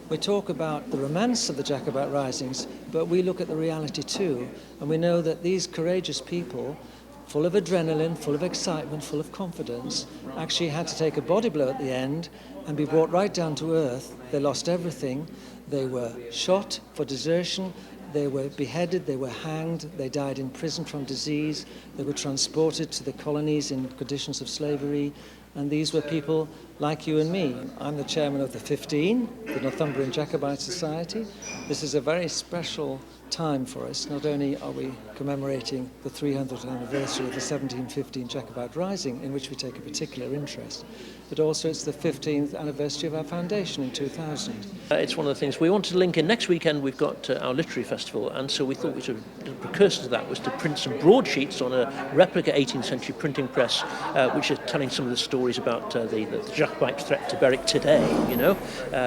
We talk about the romance of the Jacobite risings, but we look at the reality too, and we know that these courageous people, full of adrenaline, full of excitement, full of confidence, actually had to take a body blow at the end and be brought right down to earth. They lost everything. They were shot for desertion, they were beheaded, they were hanged, they died in prison from disease, they were transported to the colonies in conditions of slavery, and these were people like you and me. I'm the chairman of the 15, the Northumbrian Jacobite Society. This is a very special time for us. Not only are we commemorating the 300th anniversary of the 1715 Jacobite Rising, in which we take a particular interest, but also it's the 15th anniversary of our foundation in 2000. It's one of the things we want to link in. Next weekend we've got our literary festival, and so we thought the precursor to that was to print some broadsheets on a replica 18th century printing press, which are telling some of the stories about the Jacobite threat to Berwick today, you know.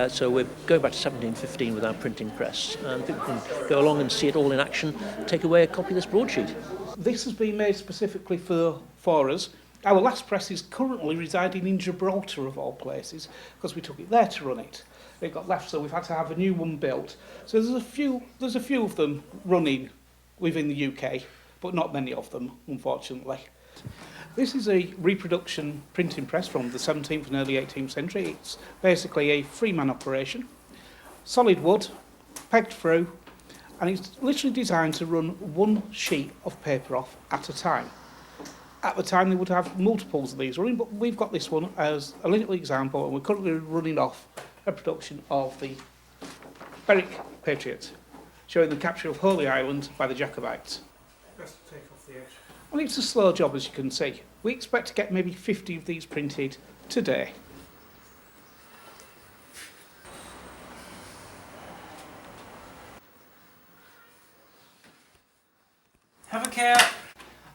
So we're going back to 1715 with our printing press, and people can go along and see it all in action, take away a copy of this broadsheet. This has been made specifically for us. Our last press is currently residing in Gibraltar, of all places, because we took it there to run it. It got left, so we've had to have a new one built. So there's a few of them running within the UK, but not many of them, unfortunately. This is a reproduction printing press from the 17th and early 18th century. It's basically a three-man operation. Solid wood, pegged through, and it's literally designed to run one sheet of paper off at a time. At the time, they would have multiples of these running, but we've got this one as a little example, and we're currently running off a production of the Berwick Patriots, showing the capture of Holy Island by the Jacobites. Best to take off the edge. Well, it's a slow job, as you can see. We expect to get maybe 50 of these printed today. Have a care.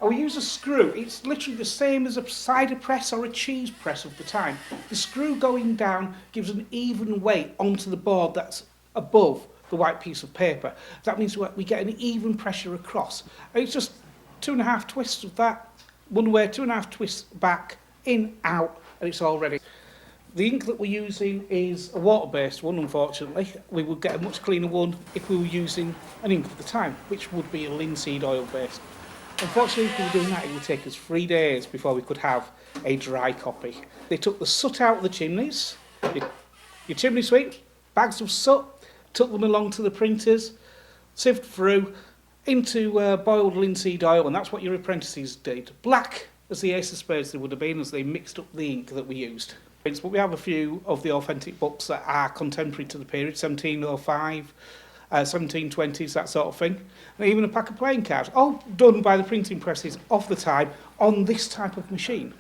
We use a screw. It's literally the same as a cider press or a cheese press of the time. The screw going down gives an even weight onto the board that's above the white piece of paper. That means we get an even pressure across. And it's just 2.5 twists of that, one way, 2.5 twists back, in, out, and it's all ready. The ink that we're using is a water-based one, unfortunately. We would get a much cleaner one if we were using an ink of the time, which would be a linseed oil-based. Unfortunately, if we were doing that, it would take us 3 days before we could have a dry copy. They took the soot out of the chimneys, your chimney sweep, bags of soot, took them along to the printers, sieved through into boiled linseed oil, and that's what your apprentices did. Black as the ace of spades they would have been as they mixed up the ink that we used. But we have a few of the authentic books that are contemporary to the period, 1705, 1720s, that sort of thing. And even a pack of playing cards, all done by the printing presses of the time on this type of machine.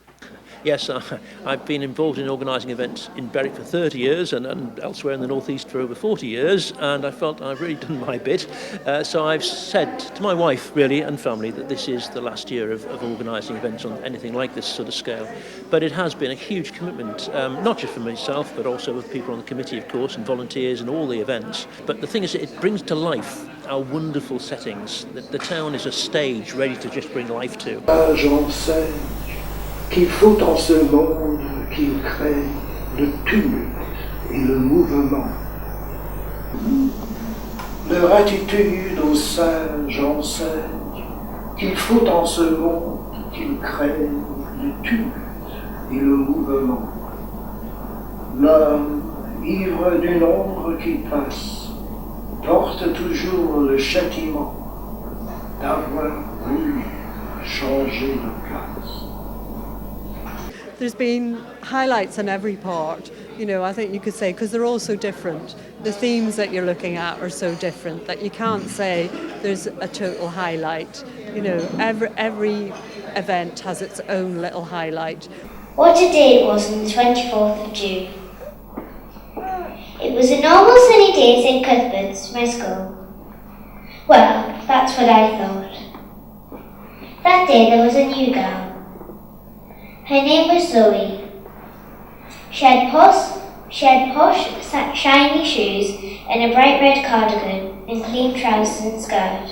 Yes, I've been involved in organising events in Berwick for 30 years and elsewhere in the North East for over 40 years, and I felt I've really done my bit. So I've said to my wife, really, and family, that this is the last year of organising events on anything like this sort of scale. But it has been a huge commitment, not just for myself, but also with people on the committee, of course, and volunteers and all the events. But the thing is, it brings to life our wonderful settings. The town is a stage ready to just bring life to. Qu'il faut en ce monde qu'il crée le tumulte et le mouvement. Leur attitude aux sages enseigne qu'il faut en ce monde qu'il crée le tumulte et le mouvement. L'homme, ivre d'une ombre qui passe, porte toujours le châtiment d'avoir voulu changer de place. There's been highlights on every part, you know, I think you could say, because they're all so different. The themes that you're looking at are so different that you can't say there's a total highlight. You know, every event has its own little highlight. What a day it was on the 24th of June. It was a normal sunny day at St Cuthbert's, my school. Well, that's what I thought. That day there was a new girl. Her name was Zoe. She had posh, shiny shoes and a bright red cardigan and clean trousers and skirt.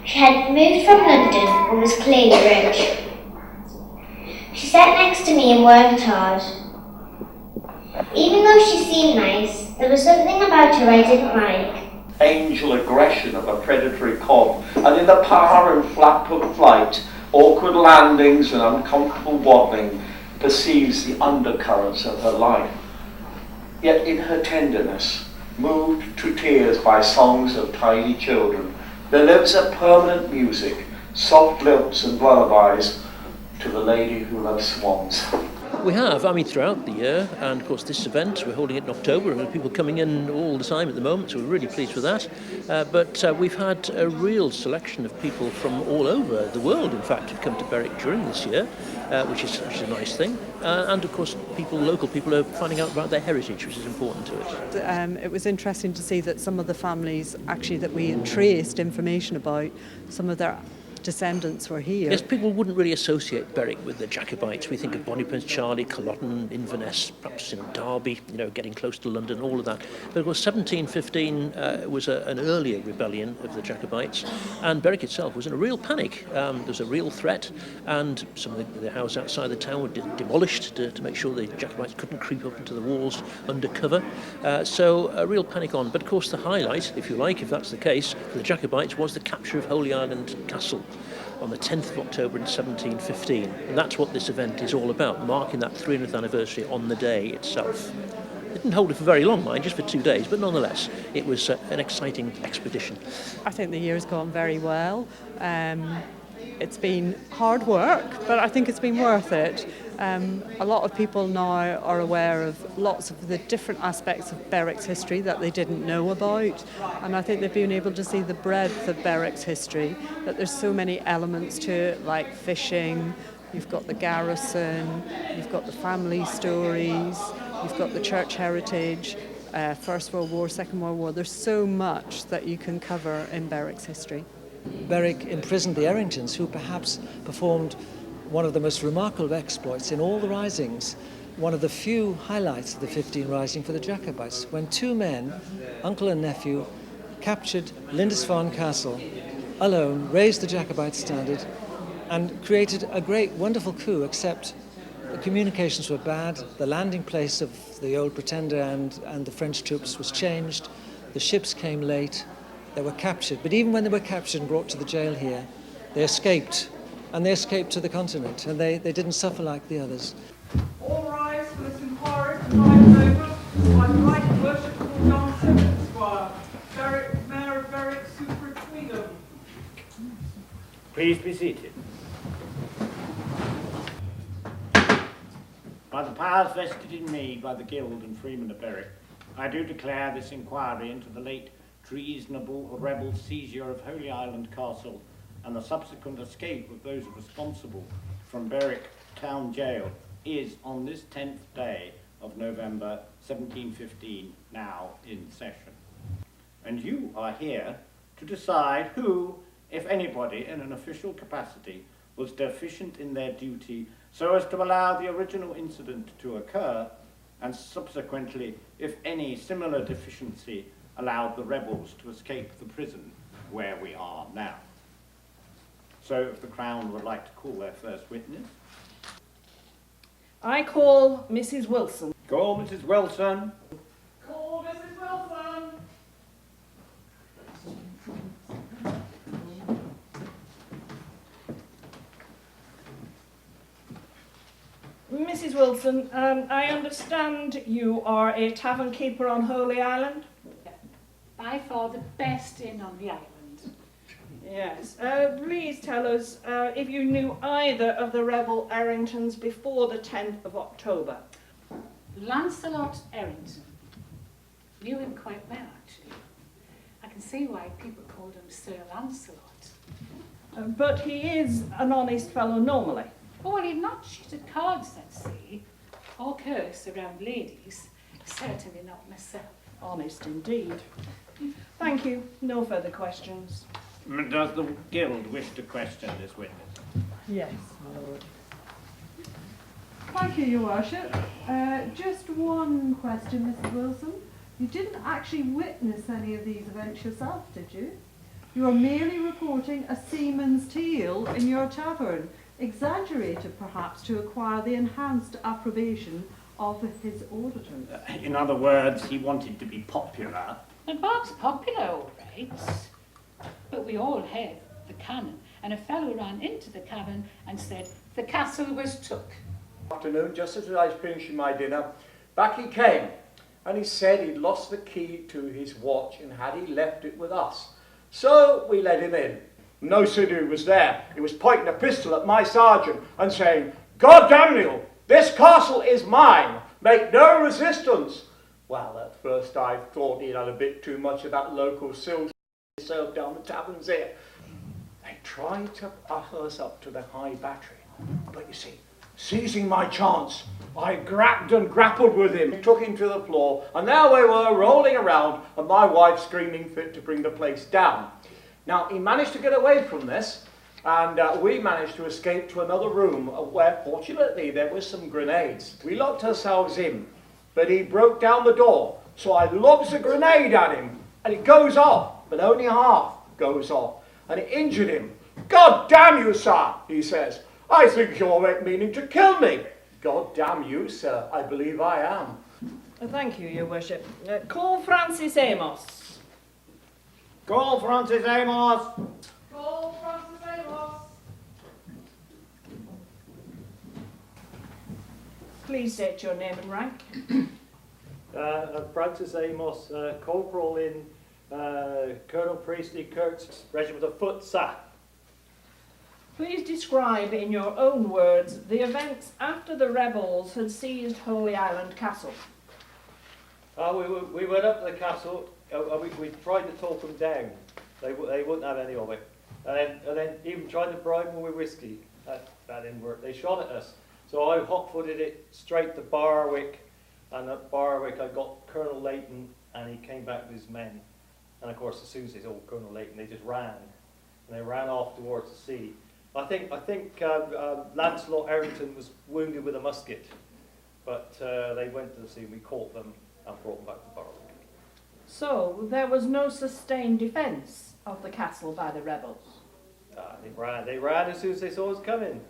She had moved from London and was clearly rich. She sat next to me and worked hard. Even though she seemed nice, there was something about her I didn't like. Angel aggression of a predatory cob, and in the power and flap of flight, awkward landings and uncomfortable waddling, perceives the undercurrents of her life. Yet in her tenderness, moved to tears by songs of tiny children, there lives a permanent music, soft lilts and lullabies to the lady who loves swans. We have, throughout the year, and of course this event, we're holding it in October, and there are people coming in all the time at the moment, so we're really pleased with that. But we've had a real selection of people from all over the world, in fact, who've come to Berwick during this year, which is a nice thing. And of course, local people are finding out about their heritage, which is important to it. It was interesting to see that some of the families, actually, that we had traced information about, some of their descendants were here. Yes, people wouldn't really associate Berwick with the Jacobites. We think of Bonnie Prince Charlie, Culloden, Inverness, perhaps Derby, getting close to London, all of that. But of course, 1715 was an earlier rebellion of the Jacobites, and Berwick itself was in a real panic. There was a real threat, and some of the houses outside the town were demolished to make sure the Jacobites couldn't creep up into the walls under cover. So a real panic on. But of course, the highlight, if you like, if that's the case, for the Jacobites was the capture of Holy Island Castle on the 10th of October in 1715. And that's what this event is all about, marking that 300th anniversary on the day itself. It didn't hold it for very long, mind, just for 2 days, but nonetheless, it was an exciting expedition. I think the year's gone very well. It's been hard work, but I think it's been worth it. A lot of people now are aware of lots of the different aspects of Berwick's history that they didn't know about, and I think they've been able to see the breadth of Berwick's history, that there's so many elements to it, like fishing, you've got the garrison, you've got the family stories, you've got the church heritage, First World War, Second World War. There's so much that you can cover in Berwick's history. Berwick imprisoned the Erringtons, who perhaps performed one of the most remarkable exploits in all the risings, one of the few highlights of the 15 Rising for the Jacobites, when two men, uncle and nephew, captured Lindisfarne Castle alone, raised the Jacobite standard, and created a great, wonderful coup, except the communications were bad, the landing place of the old Pretender and the French troops was changed, the ships came late, they were captured. But even when they were captured and brought to the jail here, they escaped. And they escaped to the continent, and they didn't suffer like the others. All rise for this inquiry presided over by the right worshipful John Simmons, Esquire, Berwick, Mayor of Berwick, Superintendent. Please be seated. By the powers vested in me by the Guild and Freemen of Berwick, I do declare this inquiry into the late treasonable rebel seizure of Holy Island Castle and the subsequent escape of those responsible from Berwick Town Jail is on this 10th day of November 1715 now in session. And you are here to decide who, if anybody in an official capacity, was deficient in their duty so as to allow the original incident to occur, and subsequently, if any similar deficiency allowed the rebels to escape the prison where we are now. So if the Crown would like to call their first witness. I call Mrs. Wilson. Call Mrs. Wilson. Call Mrs. Wilson. Mrs. Wilson, I understand you are a tavern keeper on Holy Island? By far the best inn on the island. Yes. Please tell us if you knew either of the rebel Erringtons before the 10th of October. Lancelot Errington. Knew him quite well, actually. I can see why people called him Sir Lancelot. But he is an honest fellow normally. Oh, well, he'd not shoot at cards, let's see, or curse around ladies. Certainly not myself. Honest indeed. Thank you. No further questions. Does the Guild wish to question this witness? Yes, my lord. Thank you, Your Worship. Just one question, Mrs. Wilson. You didn't actually witness any of these events yourself, did you? You are merely reporting a seaman's tale in your tavern, exaggerated perhaps to acquire the enhanced approbation of his auditors. In other words, he wanted to be popular. And Bob's popular, all right. But we all heard the cannon, and a fellow ran into the cabin and said the castle was took. Afternoon, just as I was finishing my dinner, back he came, and he said he'd lost the key to his watch and had he left it with us. So we let him in. No sooner he was there, he was pointing a pistol at my sergeant and saying, "God damn you, this castle is mine, make no resistance." Well, at first I thought he'd had a bit too much of that local sill served down the taverns here. They tried to usher us up to the high battery, but you see, seizing my chance, I grabbed and grappled with him, took him to the floor, and there we were rolling around, and my wife screaming fit to bring the place down. Now, he managed to get away from this, and we managed to escape to another room where, fortunately, there were some grenades. We locked ourselves in, but he broke down the door, so I lobs a grenade at him, and it goes off, but only half goes off, and it injured him. "God damn you, sir," he says. "I think you're meaning to kill me." "God damn you, sir, I believe I am." Thank you, your worship. Call Francis Amos. Call Francis Amos! Call Francis Amos. Please state your name and rank. Francis Amos, corporal in Colonel Priestley Kirk's regiment of foot, sir. Please describe in your own words the events after the rebels had seized Holy Island Castle. We went up to the castle. We tried to talk them down. They wouldn't have any of it. And then even tried to bribe them with whiskey. That didn't work. They shot at us. So I hot-footed it straight to Berwick. And at Berwick I got Colonel Leighton, and he came back with his men. And of course, as soon as they saw Colonel Leighton, they just ran. And they ran off towards the sea. I think Lancelot Errington was wounded with a musket. But they went to the sea, and we caught them and brought them back to Berwick. So there was no sustained defence of the castle by the rebels? They ran as soon as they saw us coming.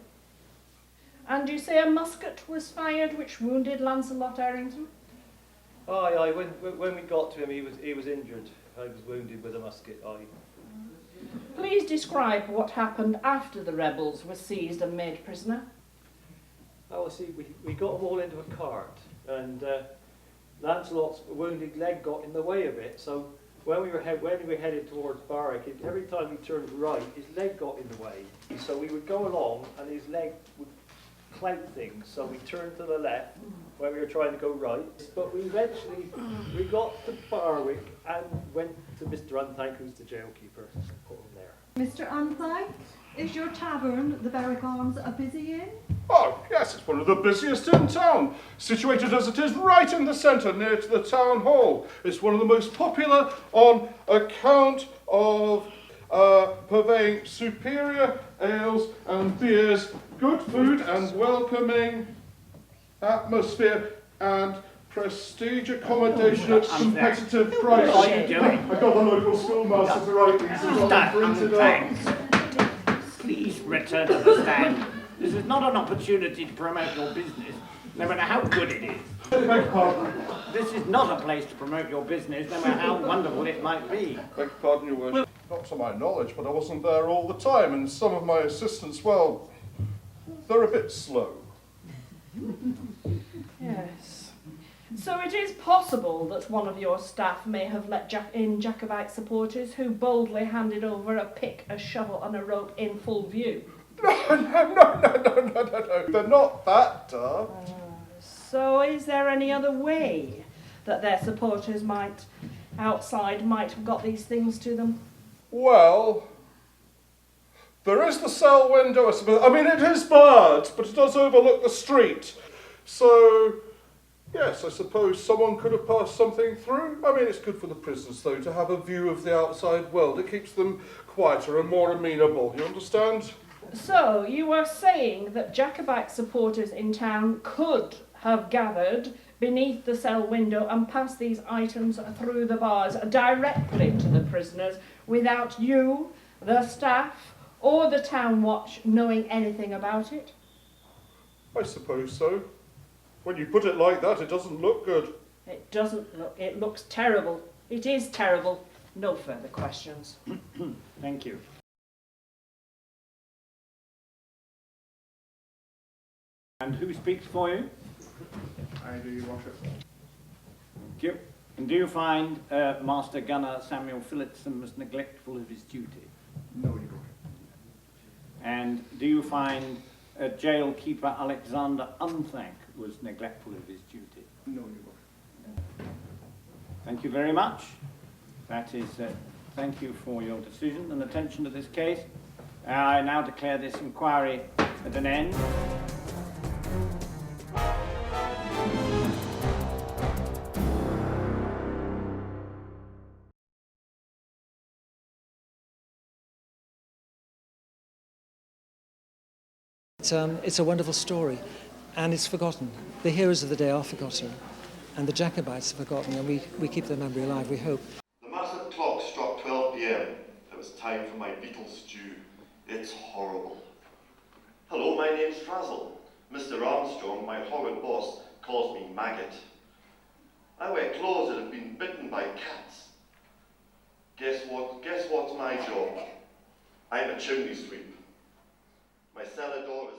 And you say a musket was fired which wounded Lancelot Errington? Aye. When we got to him, he was injured. I was wounded with a musket. Aye. Please describe what happened after the rebels were seized and made prisoner. Oh, see, we got them all into a cart, and Lancelot's wounded leg got in the way of it. So when we were headed towards Berwick, every time we turned right, his leg got in the way. So we would go along, and his leg would clout things. So we turned to the left when we were trying to go right. But we eventually got to Berwick and went to Mr. Unthank, who's the jailkeeper, and put him there. Mr. Unthank, is your tavern, the Berwick Arms, a busy inn? Oh, yes, it's one of the busiest in town, situated as it is right in the centre, near to the town hall. It's one of the most popular on account of purveying superior ales and beers, good food and welcoming atmosphere, and prestige accommodation at competitive prices. What are you doing? I got the local schoolmaster to write these and got them printed up. Please return to the stand. This is not an opportunity to promote your business, no matter how good it is. Beg your pardon. This is not a place to promote your business, no matter how wonderful it might be. Beg your pardon, your worship. Not to my knowledge, but I wasn't there all the time, and some of my assistants, well, they're a bit slow. Yes. So it is possible that one of your staff may have let in Jacobite supporters who boldly handed over a pick, a shovel and a rope in full view. No. They're not that dumb. So is there any other way that their supporters might have got these things to them? Well, there is the cell window, I suppose. I mean, it is barred, but it does overlook the street. So, yes, I suppose someone could have passed something through. I mean, it's good for the prisoners, though, to have a view of the outside world. It keeps them quieter and more amenable, you understand? So, you are saying that Jacobite supporters in town could have gathered beneath the cell window and passed these items through the bars directly to the prisoners without you, the staff, or the town watch knowing anything about it? I suppose so. When you put it like that, it doesn't look good. It doesn't look, it looks terrible. It is terrible. No further questions. Thank you. And who speaks for you? I do, Your Worship. Thank you. And do you find Master Gunner Samuel Phillipson was neglectful of his duty? No, Your Worship. And do you find jail keeper Alexander Unthank was neglectful of his duty? No, Your Worship. Thank you very much. That is, thank you for your decision and attention to this case. I now declare this inquiry at an end. It's a wonderful story, and it's forgotten. The heroes of the day are forgotten, and the Jacobites are forgotten, and we keep their memory alive, we hope. The massive clock struck 12 p.m. It was time for my beetle stew. It's horrible. Hello, my name's Frazzle. Mr. Armstrong, my horrid boss, calls me Maggot. I wear clothes that have been bitten by cats. Guess what's my job? I'm a chimney sweep. My cellar door is